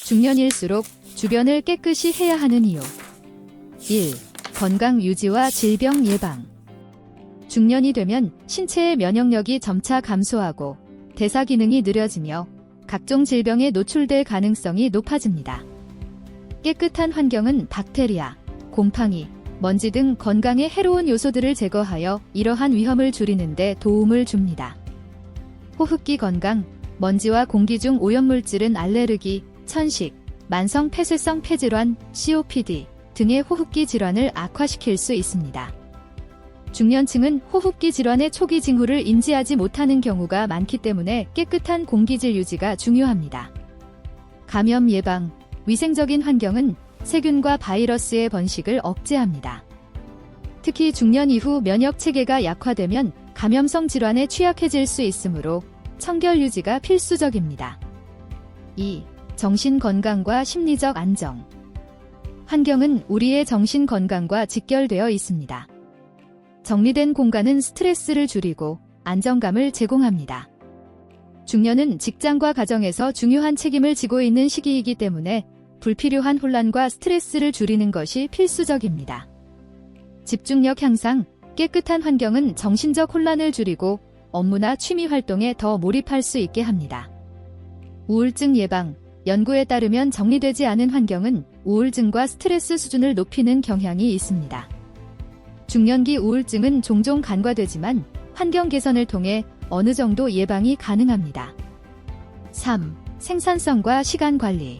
중년일수록 주변을 깨끗이 해야 하는 이유. 1. 건강 유지와 질병 예방. 중년이 되면 신체의 면역력이 점차 감소하고 대사 기능이 느려지며 각종 질병에 노출될 가능성이 높아집니다. 깨끗한 환경은 박테리아, 곰팡이, 먼지 등 건강에 해로운 요소들을 제거하여 이러한 위험을 줄이는 데 도움을 줍니다. 호흡기 건강, 먼지와 공기 중 오염물질은 알레르기, 천식, 만성 폐쇄성 폐질환, COPD 등의 호흡기 질환을 악화시킬 수 있습니다. 중년층은 호흡기 질환의 초기 징후를 인지하지 못하는 경우가 많기 때문에 깨끗한 공기질 유지가 중요합니다. 감염 예방, 위생적인 환경은 세균과 바이러스의 번식을 억제합니다. 특히 중년 이후 면역 체계가 약화되면 감염성 질환에 취약해질 수 있으므로 청결 유지가 필수적입니다. 2. 정신 건강과 심리적 안정. 환경은 우리의 정신 건강과 직결되어 있습니다. 정리된 공간은 스트레스를 줄이고 안정감을 제공합니다. 중년은 직장과 가정에서 중요한 책임을 지고 있는 시기이기 때문에 불필요한 혼란과 스트레스를 줄이는 것이 필수적입니다. 집중력 향상, 깨끗한 환경은 정신적 혼란을 줄이고 업무나 취미 활동에 더 몰입할 수 있게 합니다. 우울증 예방, 연구에 따르면 정리되지 않은 환경은 우울증과 스트레스 수준을 높이는 경향이 있습니다. 중년기 우울증은 종종 간과되지만 환경 개선을 통해 어느 정도 예방이 가능합니다. 3. 생산성과 시간 관리.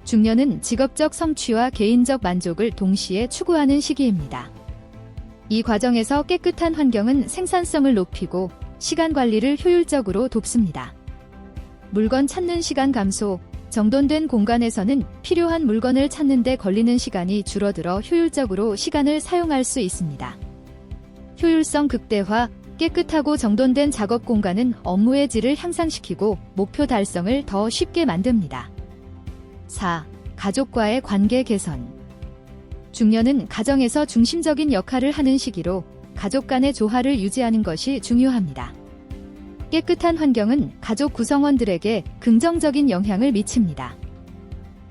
중년은 직업적 성취와 개인적 만족을 동시에 추구하는 시기입니다. 이 과정에서 깨끗한 환경은 생산성을 높이고 시간 관리를 효율적으로 돕습니다. 물건 찾는 시간 감소, 정돈된 공간에서는 필요한 물건을 찾는 데 걸리는 시간이 줄어들어 효율적으로 시간을 사용할 수 있습니다. 효율성 극대화, 깨끗하고 정돈된 작업 공간은 업무의 질을 향상시키고 목표 달성을 더 쉽게 만듭니다. 4. 가족과의 관계 개선. 중년은 가정에서 중심적인 역할을 하는 시기로 가족 간의 조화를 유지하는 것이 중요합니다. 깨끗한 환경은 가족 구성원들에게 긍정적인 영향을 미칩니다.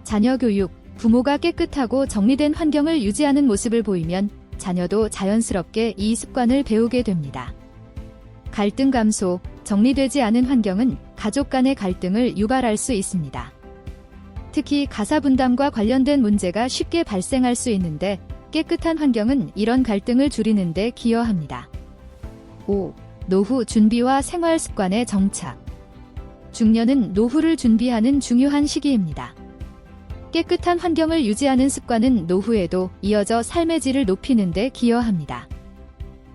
자녀 교육, 부모가 깨끗하고 정리된 환경을 유지하는 모습을 보이면 자녀도 자연스럽게 이 습관을 배우게 됩니다. 갈등 감소, 정리되지 않은 환경은 가족 간의 갈등을 유발할 수 있습니다. 특히 가사 분담과 관련된 문제가 쉽게 발생할 수 있는데 깨끗한 환경은 이런 갈등을 줄이는 데 기여합니다. 5. 노후 준비와 생활 습관의 정착. 중년은 노후를 준비하는 중요한 시기입니다. 깨끗한 환경을 유지하는 습관은 노후에도 이어져 삶의 질을 높이는 데 기여합니다.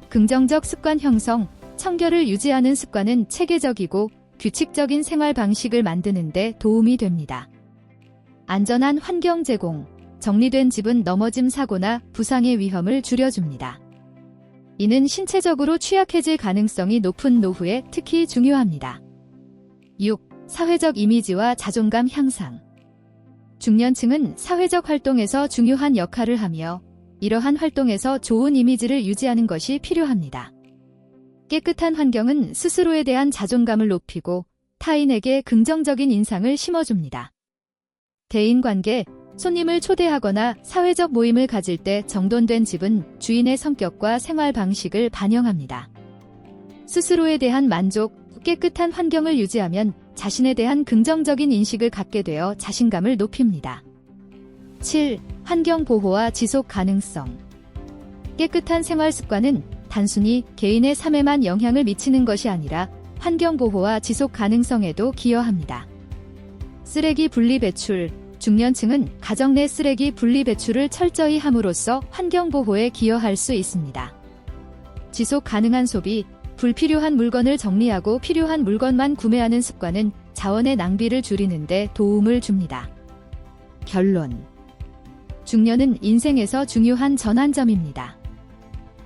긍정적 습관 형성, 청결을 유지하는 습관은 체계적이고 규칙적인 생활 방식을 만드는 데 도움이 됩니다. 안전한 환경 제공, 정리된 집은 넘어짐 사고나 부상의 위험을 줄여줍니다. 이는 신체적으로 취약해질 가능성이 높은 노후에 특히 중요합니다. 6. 사회적 이미지와 자존감 향상. 중년층은 사회적 활동에서 중요한 역할을 하며 이러한 활동에서 좋은 이미지를 유지하는 것이 필요합니다. 깨끗한 환경은 스스로에 대한 자존감을 높이고 타인에게 긍정적인 인상을 심어줍니다. 대인관계, 손님을 초대하거나 사회적 모임을 가질 때 정돈된 집은 주인의 성격과 생활 방식을 반영합니다. 스스로에 대한 만족, 깨끗한 환경을 유지하면 자신에 대한 긍정적인 인식을 갖게 되어 자신감을 높입니다. 7. 환경 보호와 지속 가능성. 깨끗한 생활 습관은 단순히 개인의 삶에만 영향을 미치는 것이 아니라 환경 보호와 지속 가능성에도 기여합니다. 쓰레기 분리 배출. 중년층은 가정 내 쓰레기 분리 배출을 철저히 함으로써 환경 보호에 기여할 수 있습니다. 지속 가능한 소비, 불필요한 물건을 정리하고 필요한 물건만 구매하는 습관은 자원의 낭비를 줄이는 데 도움을 줍니다. 결론. 중년은 인생에서 중요한 전환점입니다.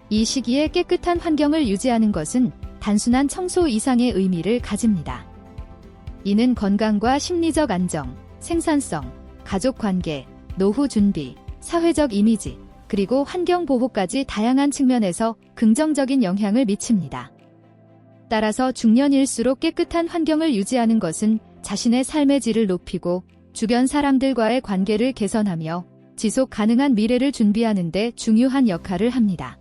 이 시기에 깨끗한 환경을 유지하는 것은 단순한 청소 이상의 의미를 가집니다. 이는 건강과 심리적 안정, 생산성, 가족 관계, 노후 준비, 사회적 이미지, 그리고 환경 보호까지 다양한 측면에서 긍정적인 영향을 미칩니다. 따라서 중년일수록 깨끗한 환경을 유지하는 것은 자신의 삶의 질을 높이고 주변 사람들과의 관계를 개선하며 지속 가능한 미래를 준비하는 데 중요한 역할을 합니다.